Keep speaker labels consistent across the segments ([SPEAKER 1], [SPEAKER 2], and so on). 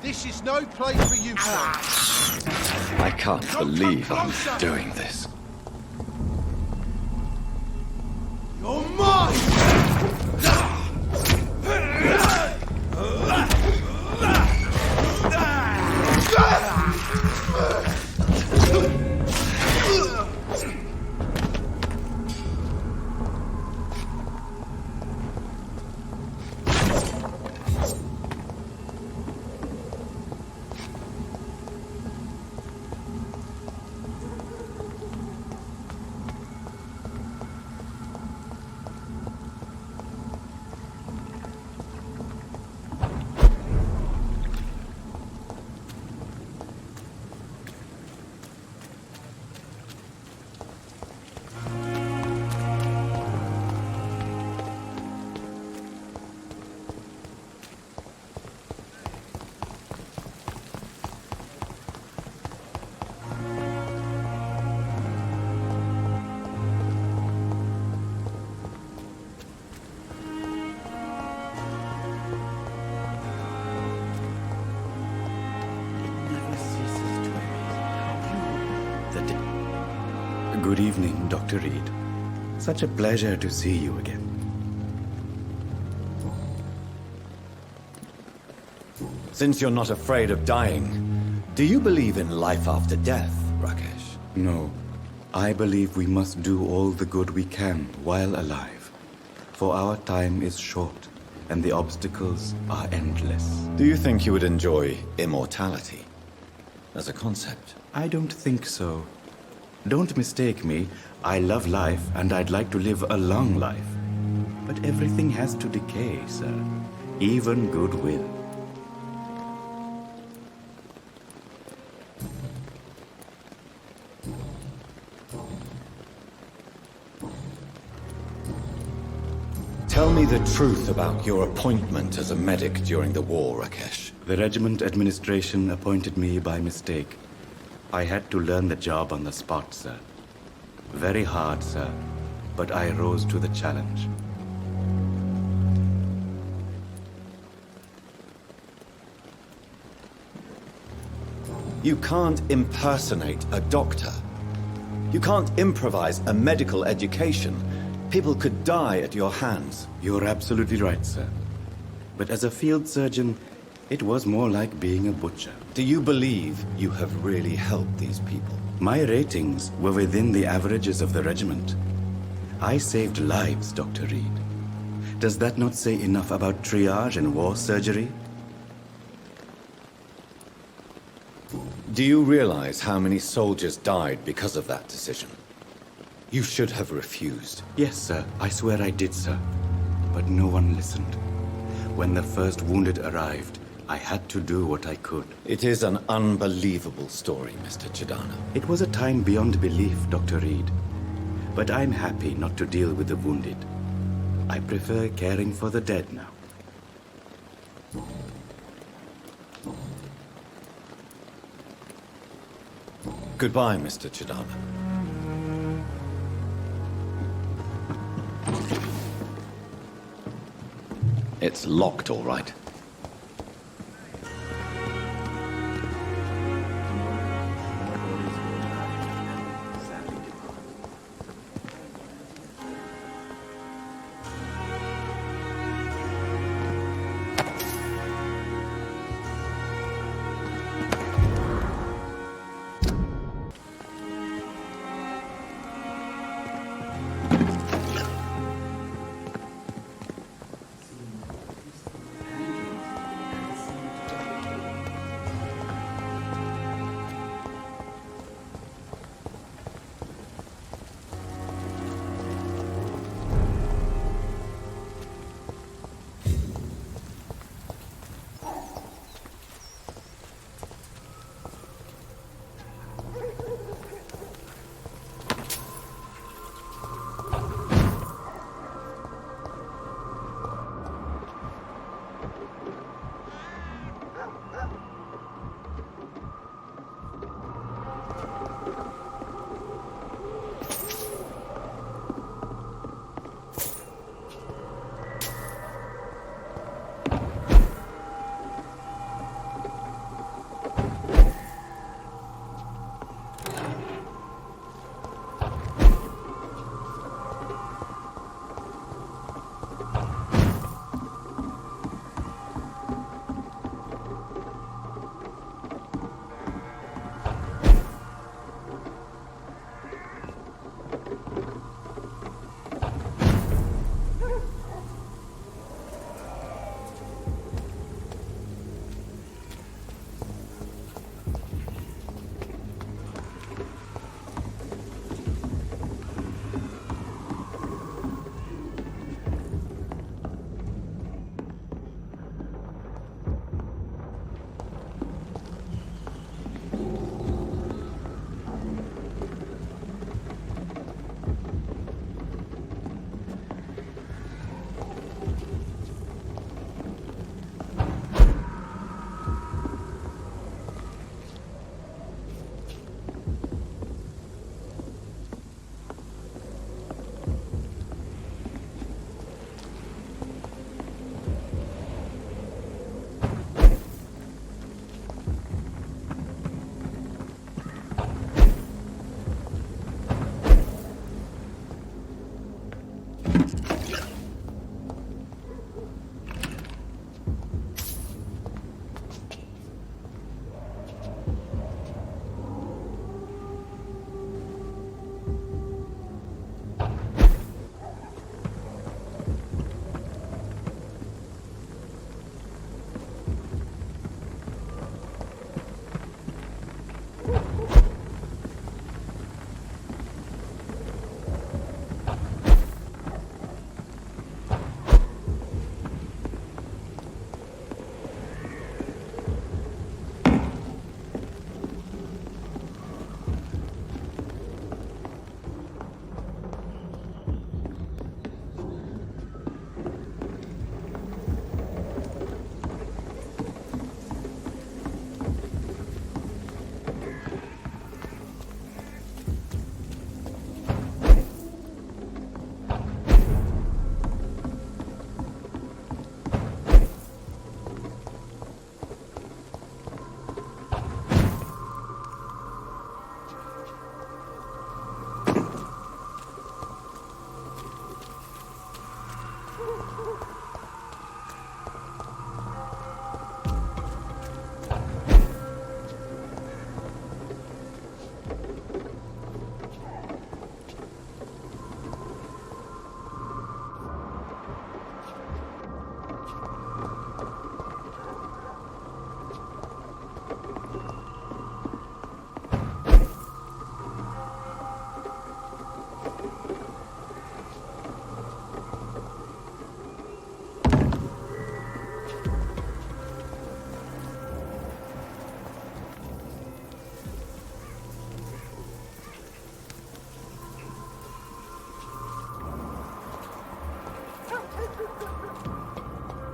[SPEAKER 1] This is no place for you, son.
[SPEAKER 2] I can't believe I'm doing this.
[SPEAKER 1] You're mine!
[SPEAKER 3] Good evening, Dr. Reed. Such a pleasure to see you again.
[SPEAKER 2] Since you're not afraid of dying, do you believe in life after death, Rakesh?
[SPEAKER 3] No, I believe we must do all the good we can while alive. For our time is short, and the obstacles are endless.
[SPEAKER 2] Do you think you would enjoy immortality as a concept?
[SPEAKER 3] I don't think so. Don't mistake me. I love life, and I'd like to live a long life. But everything has to decay, sir. Even goodwill.
[SPEAKER 2] Tell me the truth about your appointment as a medic during the war, Rakesh.
[SPEAKER 3] The regiment administration appointed me by mistake. I had to learn the job on the spot, sir. Very hard, sir, but I rose to the challenge.
[SPEAKER 2] You can't impersonate a doctor. You can't improvise a medical education. People could die at your hands.
[SPEAKER 3] You're absolutely right, sir. But as a field surgeon, it was more like being a butcher.
[SPEAKER 2] Do you believe you have really helped these people?
[SPEAKER 3] My ratings were within the averages of the regiment. I saved lives, Dr. Reed. Does that not say enough about triage and war surgery?
[SPEAKER 2] Do you realize how many soldiers died because of that decision? You should have refused.
[SPEAKER 3] Yes, sir. I swear I did, sir. But no one listened. When the first wounded arrived, I had to do what I could.
[SPEAKER 2] It is an unbelievable story, Mr. Chidana.
[SPEAKER 3] It was a time beyond belief, Dr. Reed. But I'm happy not to deal with the wounded. I prefer caring for the dead now.
[SPEAKER 2] Goodbye, Mr. Chidana. It's locked, all right.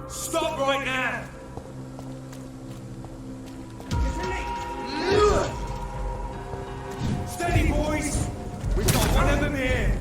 [SPEAKER 4] Stop right now! Steady, boys! We've got one of them here!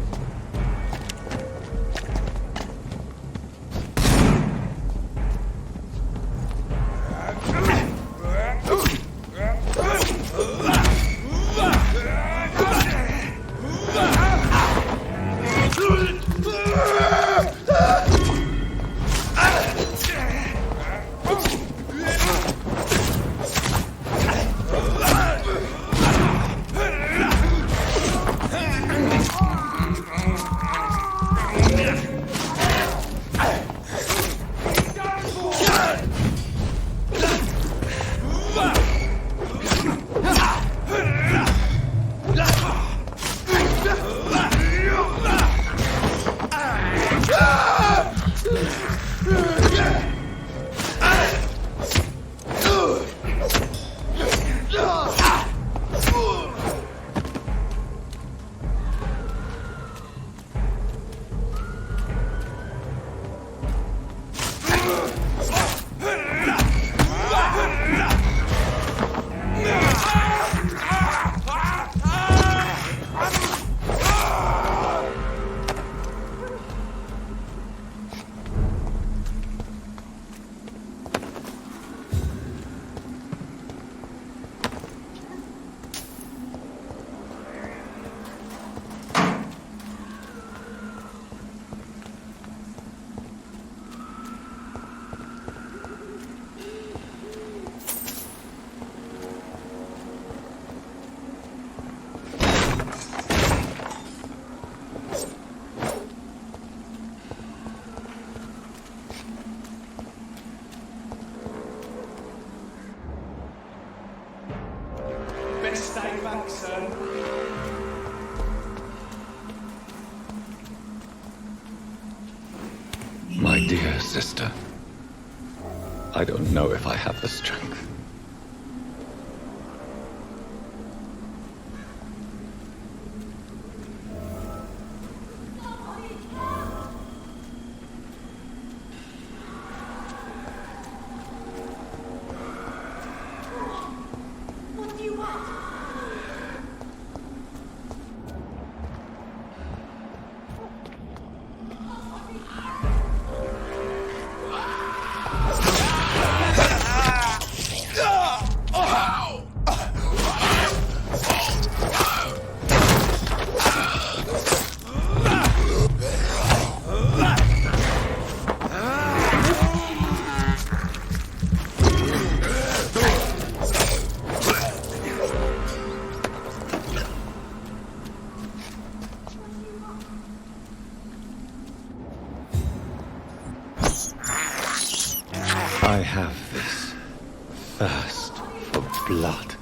[SPEAKER 4] Best day back, son.
[SPEAKER 2] My dear sister, I don't know if I have the strength.
[SPEAKER 5] What do you want?
[SPEAKER 2] I have this thirst for blood.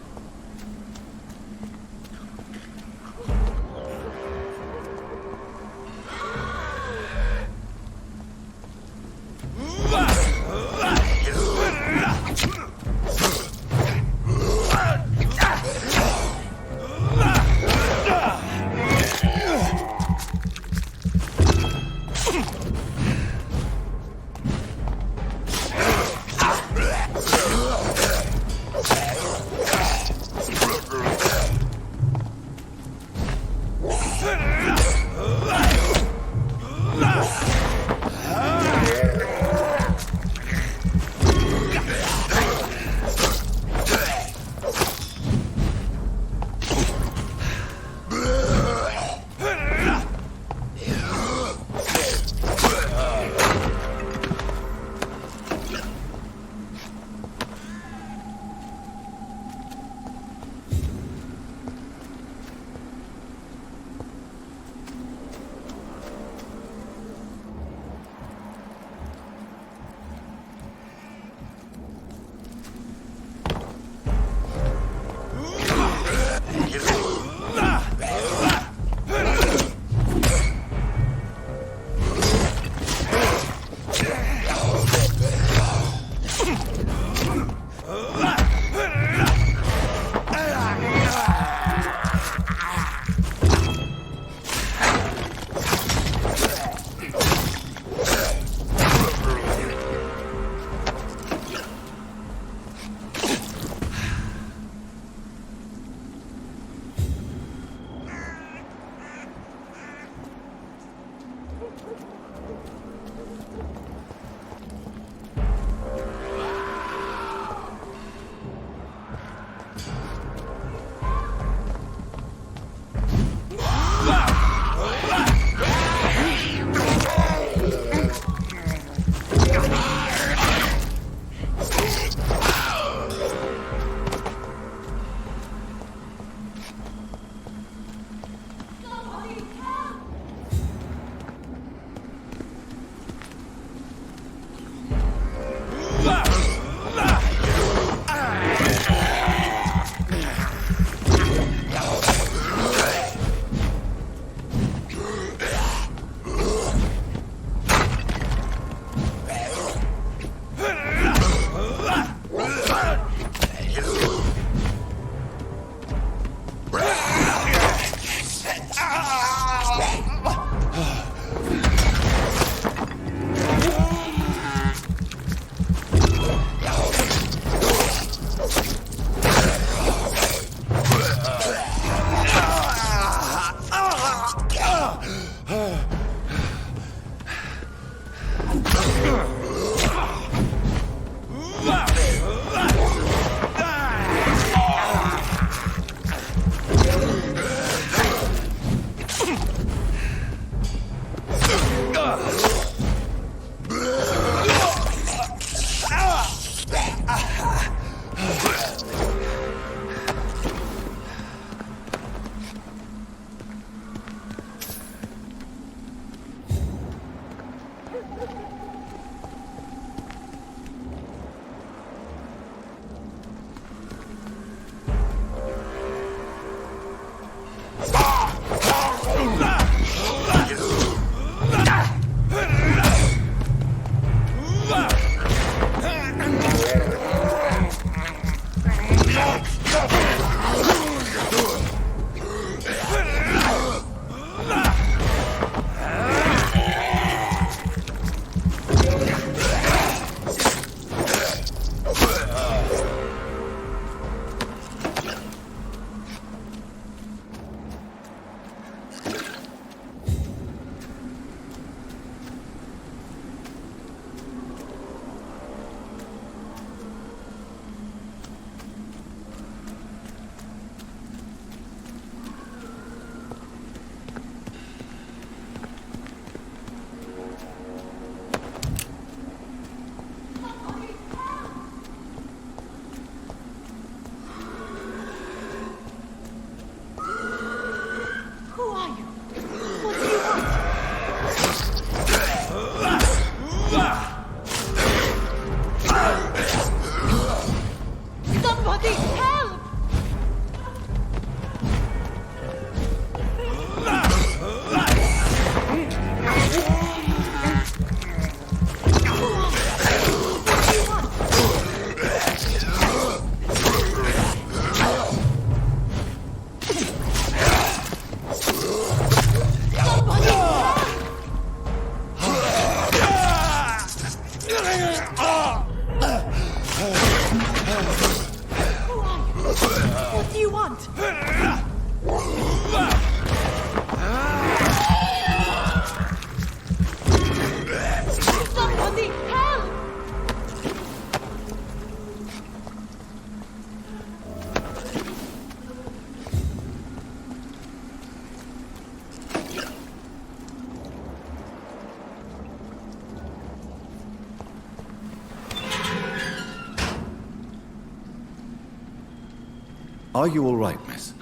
[SPEAKER 2] Are you all right, miss?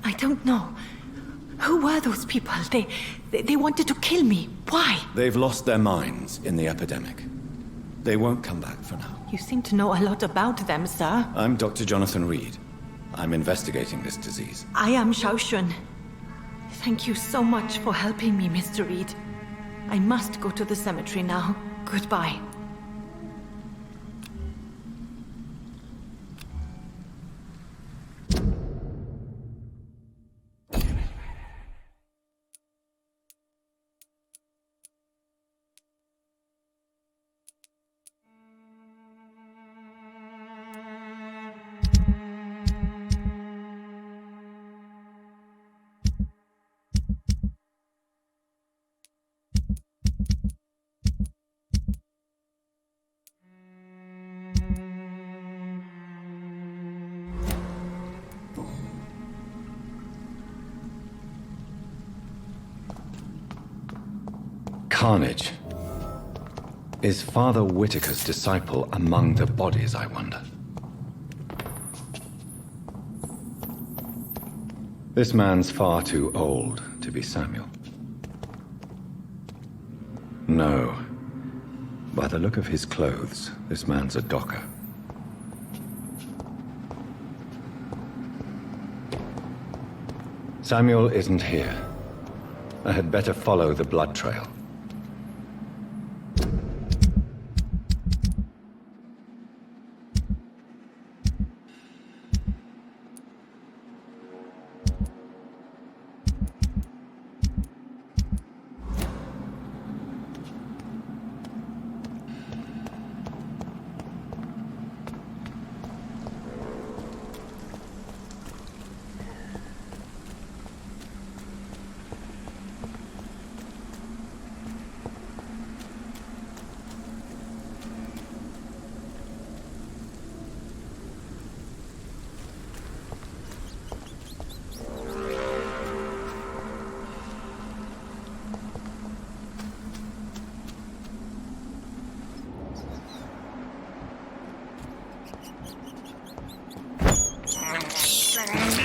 [SPEAKER 5] I don't know. Who were those people? They wanted to kill me. Why?
[SPEAKER 2] They've lost their minds in the epidemic. They won't come back for now.
[SPEAKER 5] You seem to know a lot about them, sir.
[SPEAKER 2] I'm Dr. Jonathan Reed. I'm investigating this disease.
[SPEAKER 5] I am Xiaoxun. Thank you so much for helping me, Mr. Reed. I must go to the cemetery now. Goodbye.
[SPEAKER 2] Carnage. Is Father Whitaker's disciple among the bodies, I wonder? This man's far too old to be Samuel. No. By the look of his clothes, this man's a docker. Samuel isn't here. I had better follow the blood trail.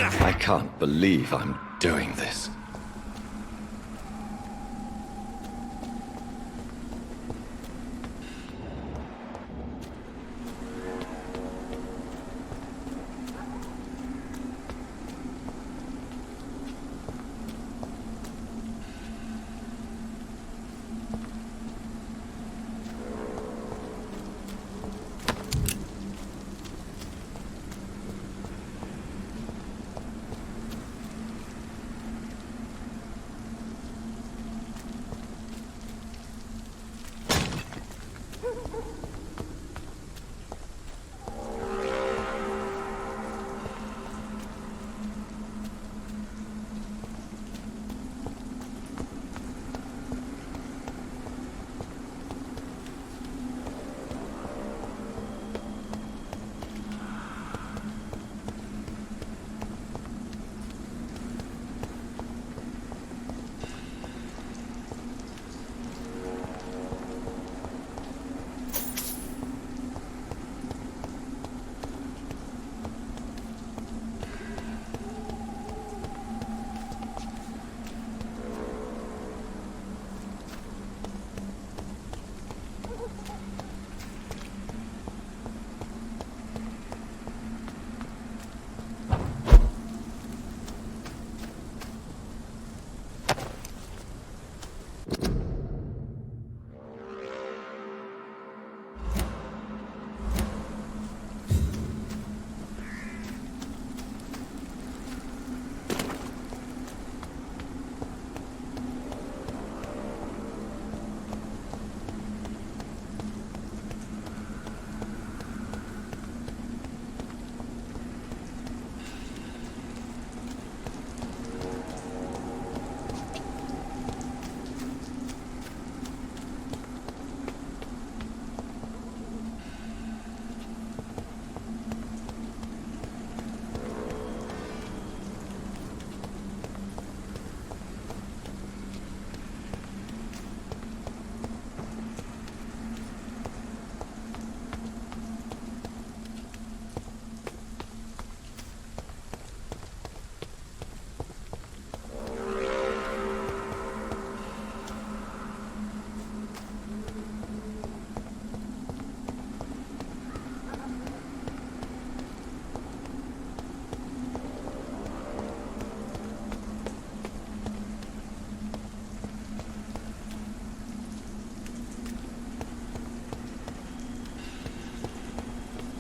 [SPEAKER 2] I can't believe I'm doing this.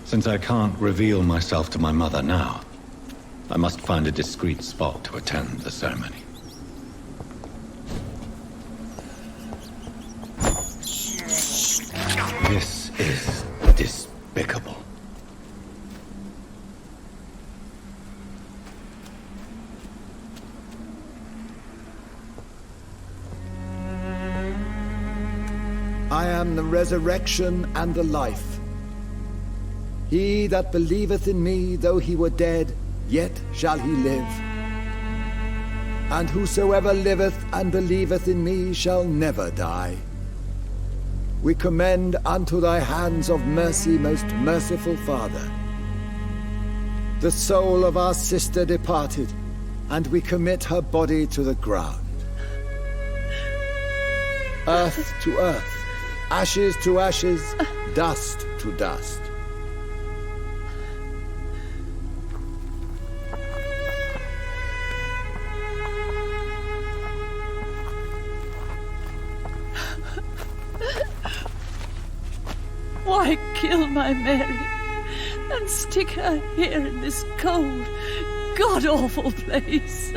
[SPEAKER 2] Since I can't reveal myself to my mother now, I must find a discreet spot to attend the ceremony. This is despicable.
[SPEAKER 6] I am the resurrection and the life. He that believeth in me, though he were dead, yet shall he live. And whosoever liveth and believeth in me shall never die. We commend unto thy hands of mercy, most merciful Father, the soul of our sister departed, and we commit her body to the ground. Earth to earth, ashes to ashes, dust to dust.
[SPEAKER 7] Why kill my Mary and stick her here in this cold, god-awful place?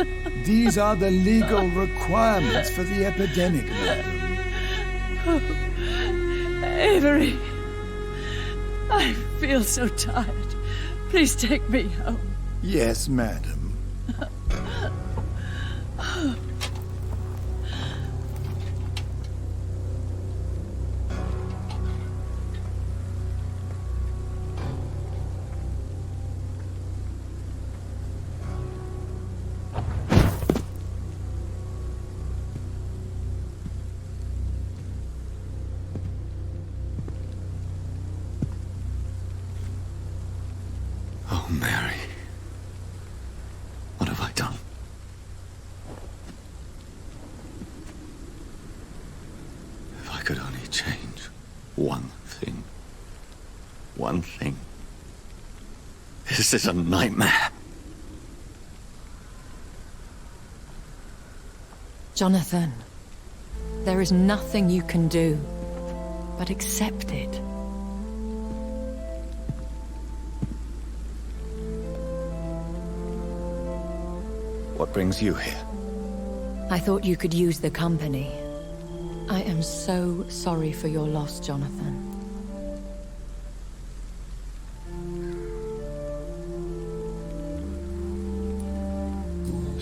[SPEAKER 6] These are the legal requirements for the epidemic, madam.
[SPEAKER 7] Oh, Avery, I feel so tired. Please take me home.
[SPEAKER 6] Yes, madam.
[SPEAKER 2] Oh, Mary. One thing. One thing. This is a nightmare.
[SPEAKER 7] Jonathan, there is nothing you can do but accept it.
[SPEAKER 2] What brings you here?
[SPEAKER 7] I thought you could use the company. I am so sorry for your loss, Jonathan.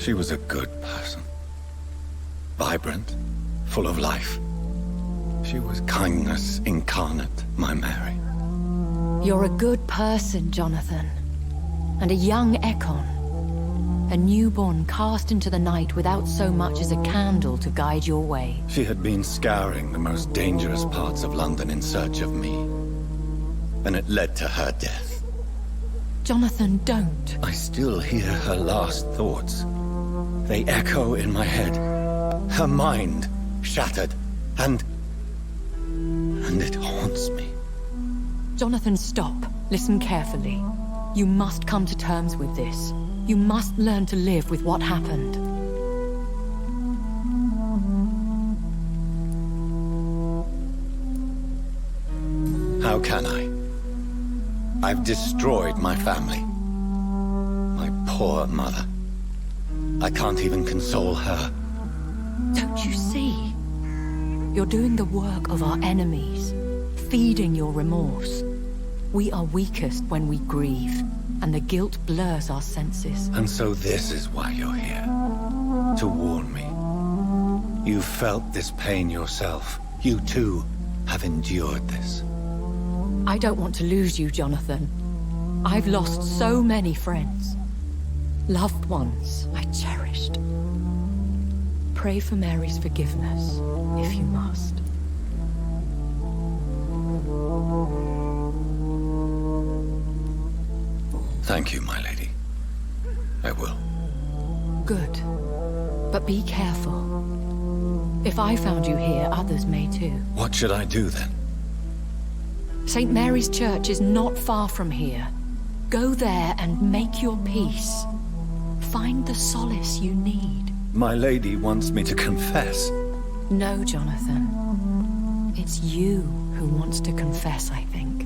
[SPEAKER 2] She was a good person. Vibrant, full of life. She was kindness incarnate, my Mary.
[SPEAKER 7] You're a good person, Jonathan. And a young Ekon. A newborn cast into the night without so much as a candle to guide your way.
[SPEAKER 2] She had been scouring the most dangerous parts of London in search of me. And it led to her death.
[SPEAKER 7] Jonathan, don't.
[SPEAKER 2] I still hear her last thoughts. They echo in my head. Her mind shattered, and it haunts me.
[SPEAKER 7] Jonathan, stop. Listen carefully. You must come to terms with this. You must learn to live with what happened.
[SPEAKER 2] How can I? I've destroyed my family. My poor mother. I can't even console her.
[SPEAKER 7] Don't you see? You're doing the work of our enemies, feeding your remorse. We are weakest when we grieve, and the guilt blurs our senses.
[SPEAKER 2] And so this is why you're here. To warn me. You've felt this pain yourself. You too have endured this.
[SPEAKER 7] I don't want to lose you, Jonathan. I've lost so many friends. Loved ones I cherished. Pray for Mary's forgiveness, if you must.
[SPEAKER 2] Thank you, my lady. I will.
[SPEAKER 7] Good. But be careful. If I found you here, others may too.
[SPEAKER 2] What should I do then?
[SPEAKER 7] St. Mary's Church is not far from here. Go there and make your peace. Find the solace you need.
[SPEAKER 2] My lady wants me to confess.
[SPEAKER 7] No, Jonathan. It's you who wants to confess, I think.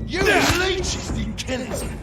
[SPEAKER 1] You leeches didn't kill him.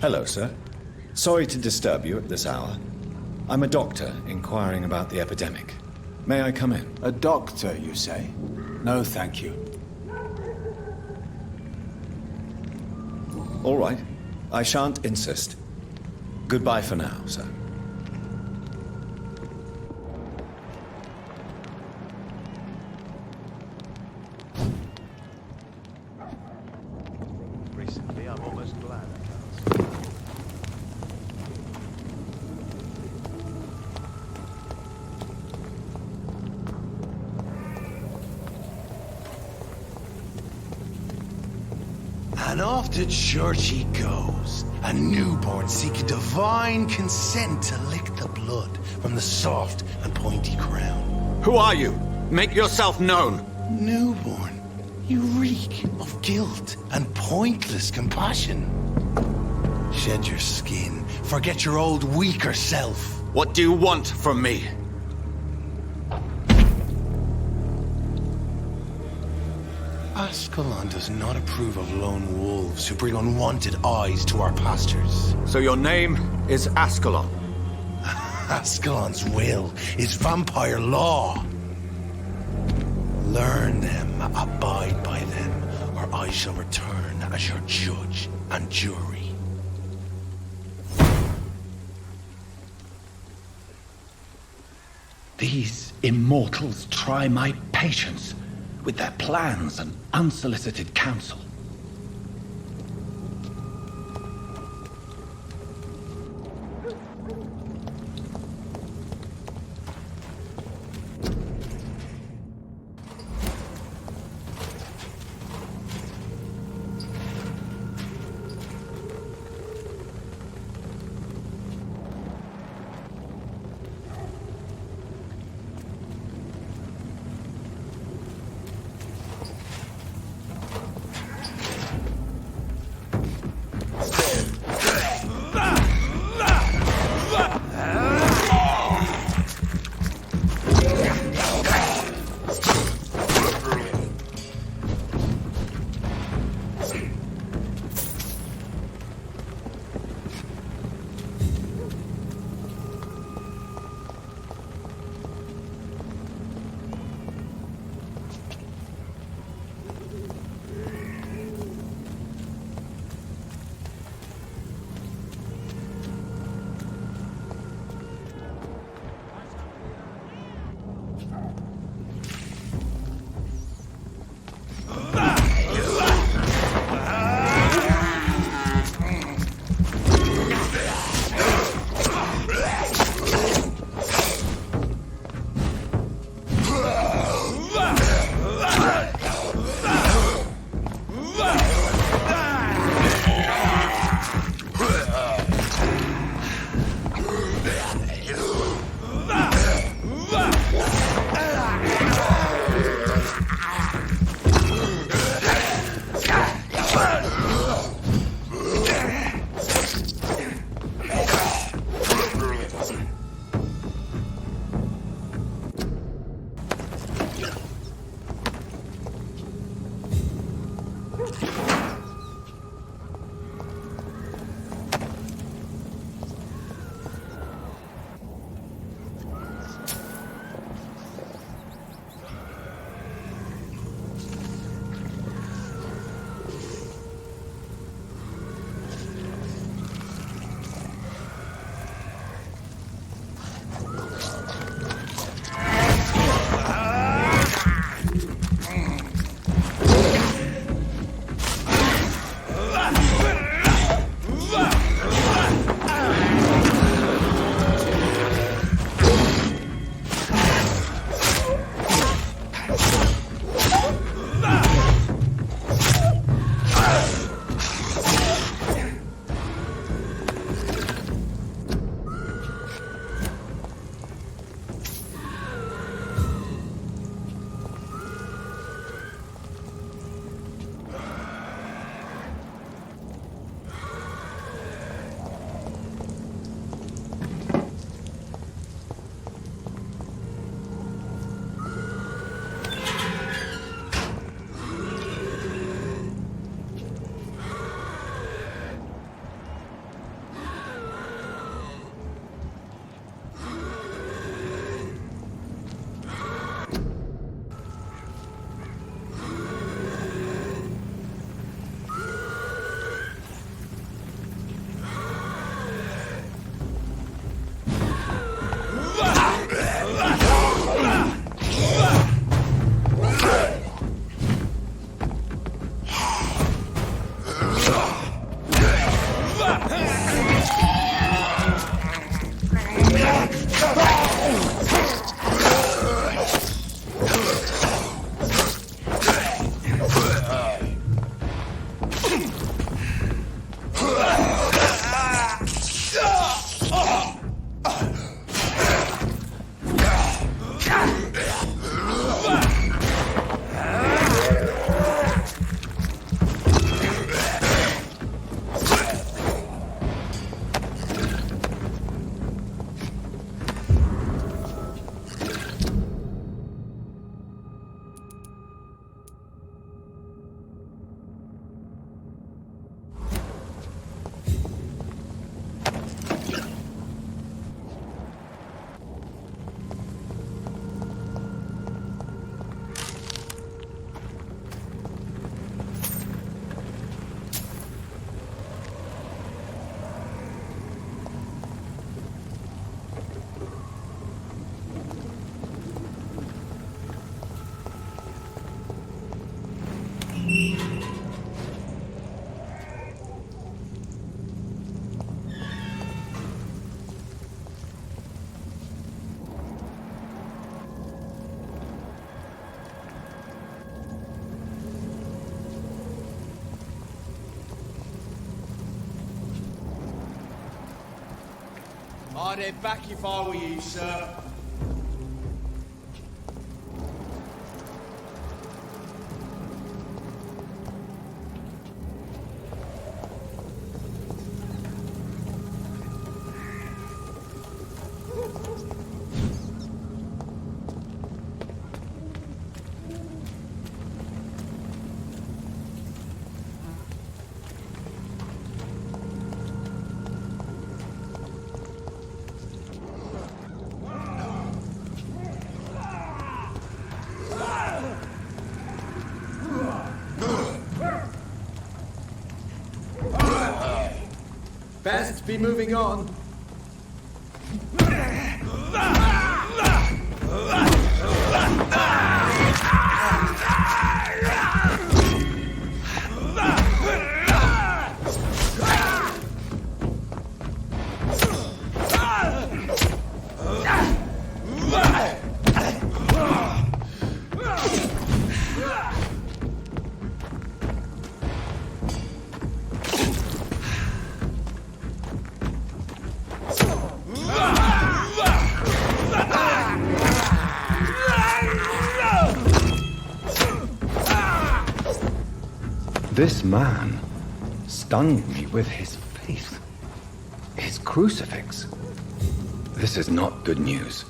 [SPEAKER 8] Hello, sir. Sorry to disturb you at this hour. I'm a doctor inquiring about the epidemic. May I come in?
[SPEAKER 6] A doctor, you say? No, thank you.
[SPEAKER 8] All right. I shan't insist. Goodbye for now, sir.
[SPEAKER 1] Recently, I'm almost glad I can't. And off to church he goes, a newborn seeking divine consent to lick the blood from the soft and pointy crown.
[SPEAKER 2] Who are you? Make yourself known.
[SPEAKER 1] Newborn, you reek of guilt and pointless compassion. Shed your skin, forget your old weaker self.
[SPEAKER 2] What do you want from me?
[SPEAKER 1] Ascalon does not approve of lone wolves who bring unwanted eyes to our pastures.
[SPEAKER 2] So your name is Ascalon?
[SPEAKER 1] Ascalon's will is vampire law. Learn them, abide by them, or I shall return as your judge and jury.
[SPEAKER 2] These immortals try my patience with their plans and unsolicited counsel.
[SPEAKER 4] I'd head back if I were you, sir.
[SPEAKER 6] Best be moving on.
[SPEAKER 2] This man stunned me with his faith. His crucifix. This is not good news.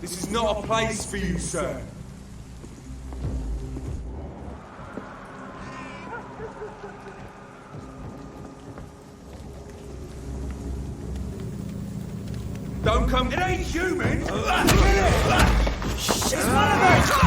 [SPEAKER 4] This is not a place for you, sir. Don't come. It ain't human. She's one of us.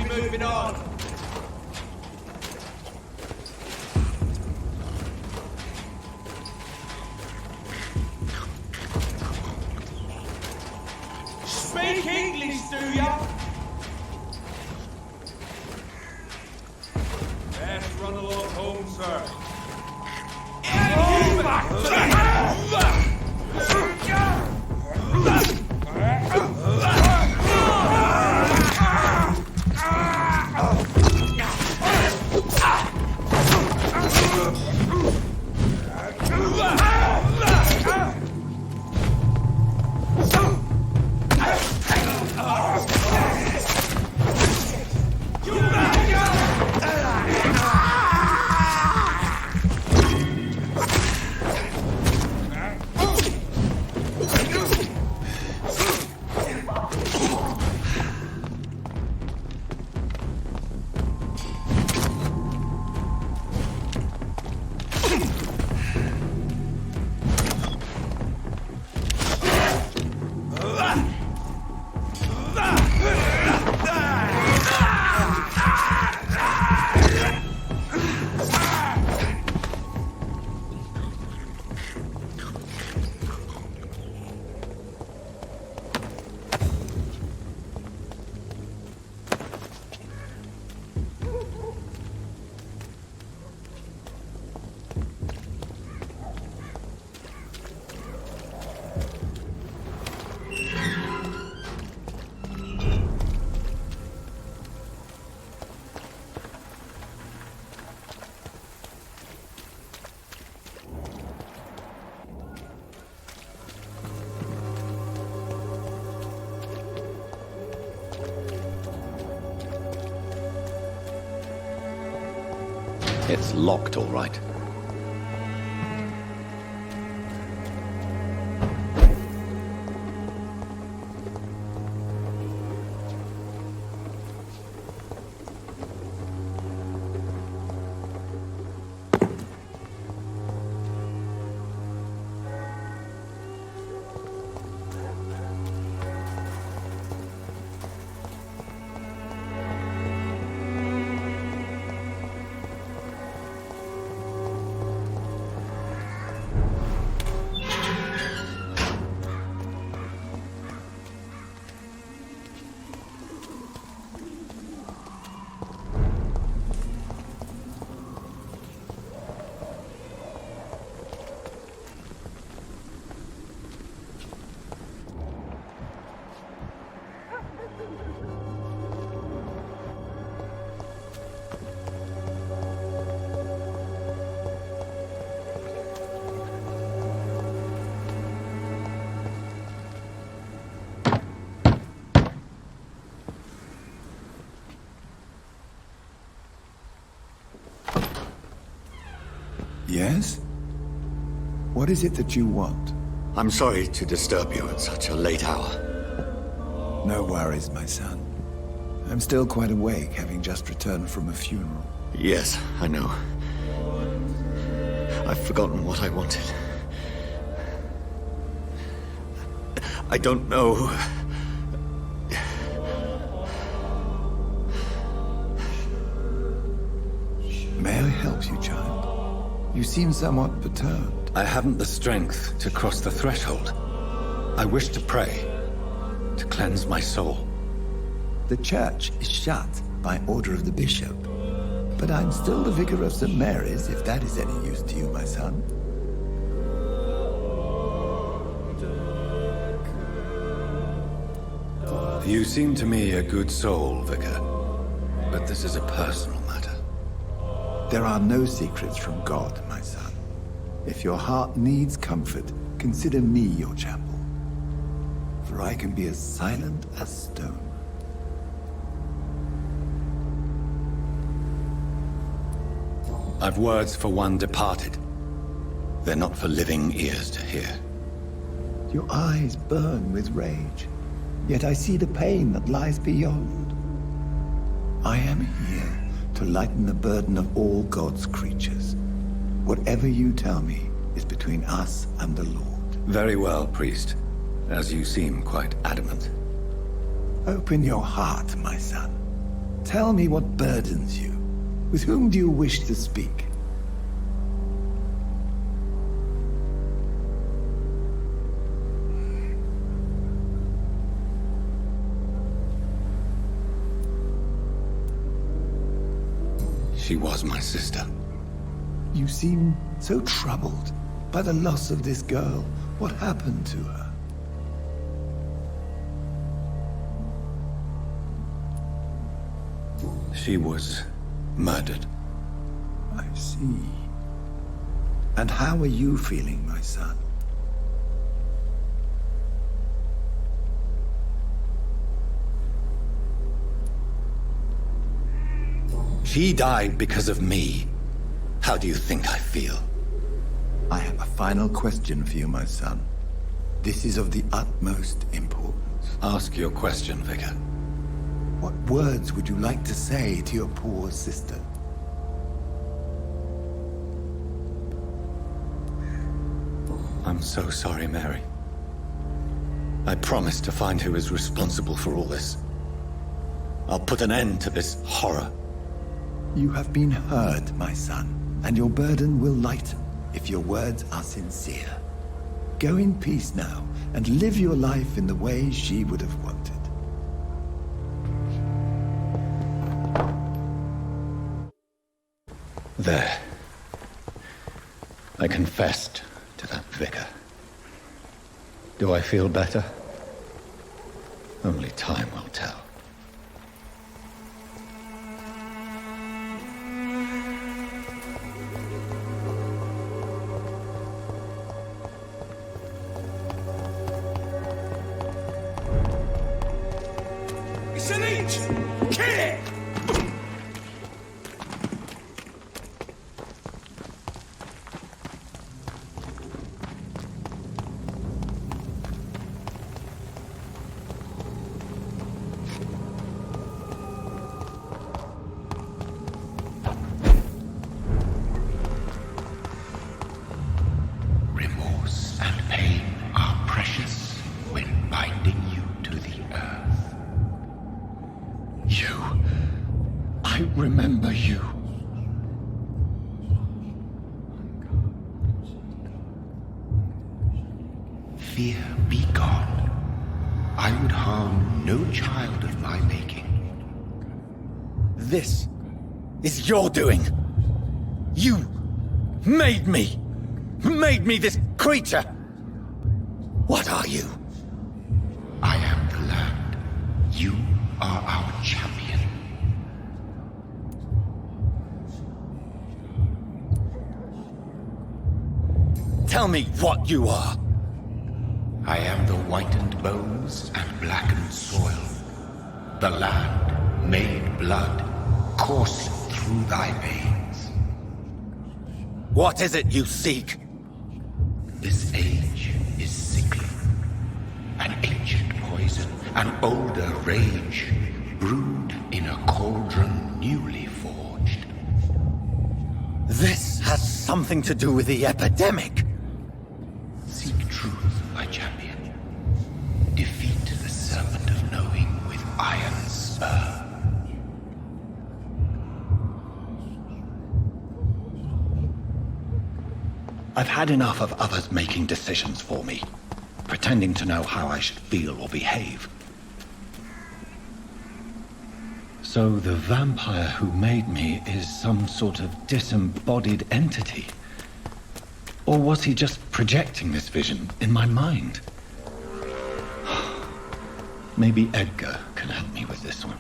[SPEAKER 4] Moving on. Speak English, do ya? Best run along home, sir.
[SPEAKER 2] It's locked, all right.
[SPEAKER 6] Yes? What is it that you want?
[SPEAKER 2] I'm sorry to disturb you at such a late hour.
[SPEAKER 6] No worries, my son. I'm still quite awake, having just returned from a funeral.
[SPEAKER 2] Yes, I know. I've forgotten what I wanted. I don't know.
[SPEAKER 6] May I help you, child? You seem somewhat perturbed.
[SPEAKER 2] I haven't the strength to cross the threshold. I wish to pray, to cleanse my soul.
[SPEAKER 6] The church is shut by order of the bishop. But I'm still the vicar of St. Mary's, if that is any use to you, my son.
[SPEAKER 2] You seem to me a good soul, Vicar. But this is a personal matter.
[SPEAKER 6] There are no secrets from God, my son. If your heart needs comfort, consider me your chapel. For I can be as silent as stone.
[SPEAKER 2] I've words for one departed. They're not for living ears to hear.
[SPEAKER 6] Your eyes burn with rage, yet I see the pain that lies beyond. I am here to lighten the burden of all God's creatures. Whatever you tell me is between us and the Lord.
[SPEAKER 2] Very well, priest, as you seem quite adamant.
[SPEAKER 6] Open your heart, my son. Tell me what burdens you. With whom do you wish to speak?
[SPEAKER 2] She was my sister.
[SPEAKER 6] You seem so troubled by the loss of this girl. What happened to her?
[SPEAKER 2] She was murdered.
[SPEAKER 6] I see. And how are you feeling, my son?
[SPEAKER 2] She died because of me. How do you think I feel?
[SPEAKER 6] I have a final question for you, my son. This is of the utmost importance.
[SPEAKER 2] Ask your question, Vicar.
[SPEAKER 6] What words would you like to say to your poor sister?
[SPEAKER 2] I'm so sorry, Mary. I promise to find who is responsible for all this. I'll put an end to this horror.
[SPEAKER 6] You have been heard, my son, and your burden will lighten if your words are sincere. Go in peace now, and live your life in the way she would have wanted.
[SPEAKER 2] There. I confessed to that vicar. Do I feel better? Only time will tell.
[SPEAKER 9] loss and pain are precious when binding you to the earth. You. I remember you. Fear be gone. I would harm no child of my making.
[SPEAKER 2] This is your doing. You made me this creature. What are you?
[SPEAKER 9] I am the land. You are our champion.
[SPEAKER 2] Tell me what you are.
[SPEAKER 9] I am the whitened bones and blackened soil. The land made blood coursing through thy veins.
[SPEAKER 2] What is it you seek?
[SPEAKER 9] This age is sickly. An ancient poison, an older rage, brewed in a cauldron newly forged.
[SPEAKER 2] This has something to do with the epidemic.
[SPEAKER 9] Seek truth, my champion. Defeat the serpent of knowing with iron spur. I've had enough of others making decisions for me, pretending to know how I should feel or behave. So the vampire who made me is some sort of disembodied entity? Or was he just projecting this vision in my mind? Maybe Edgar can help me with this one.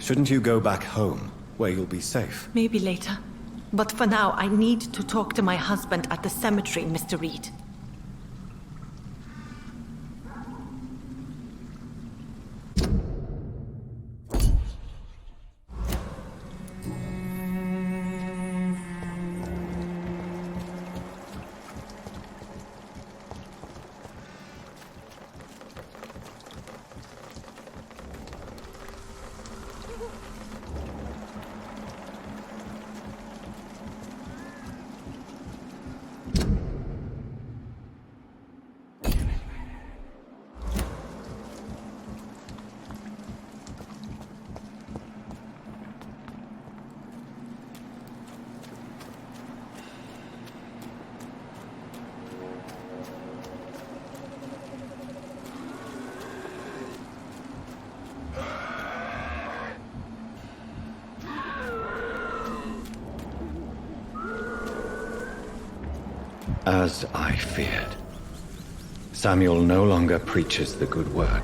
[SPEAKER 8] Shouldn't you go back home, where you'll be safe?
[SPEAKER 5] Maybe later. But for now, I need to talk to my husband at the cemetery, Mr. Reed.
[SPEAKER 9] As I feared, Samuel no longer preaches the good word.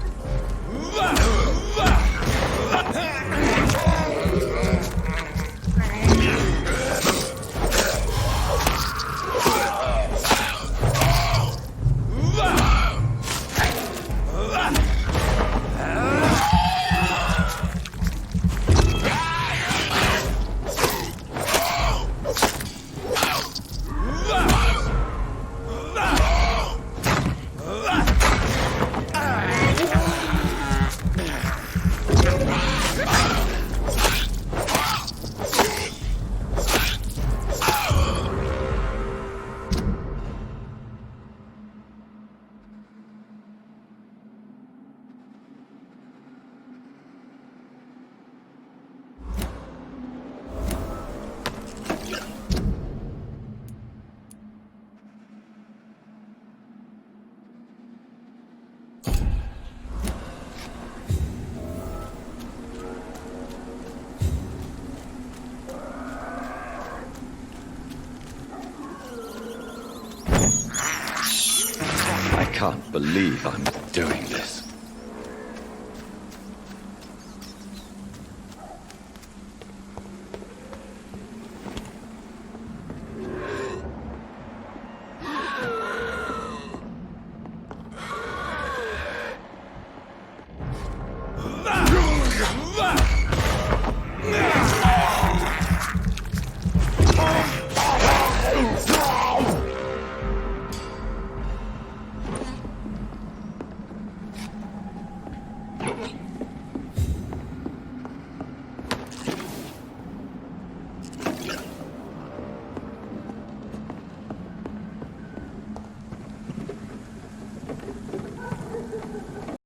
[SPEAKER 9] I can't believe I'm doing this.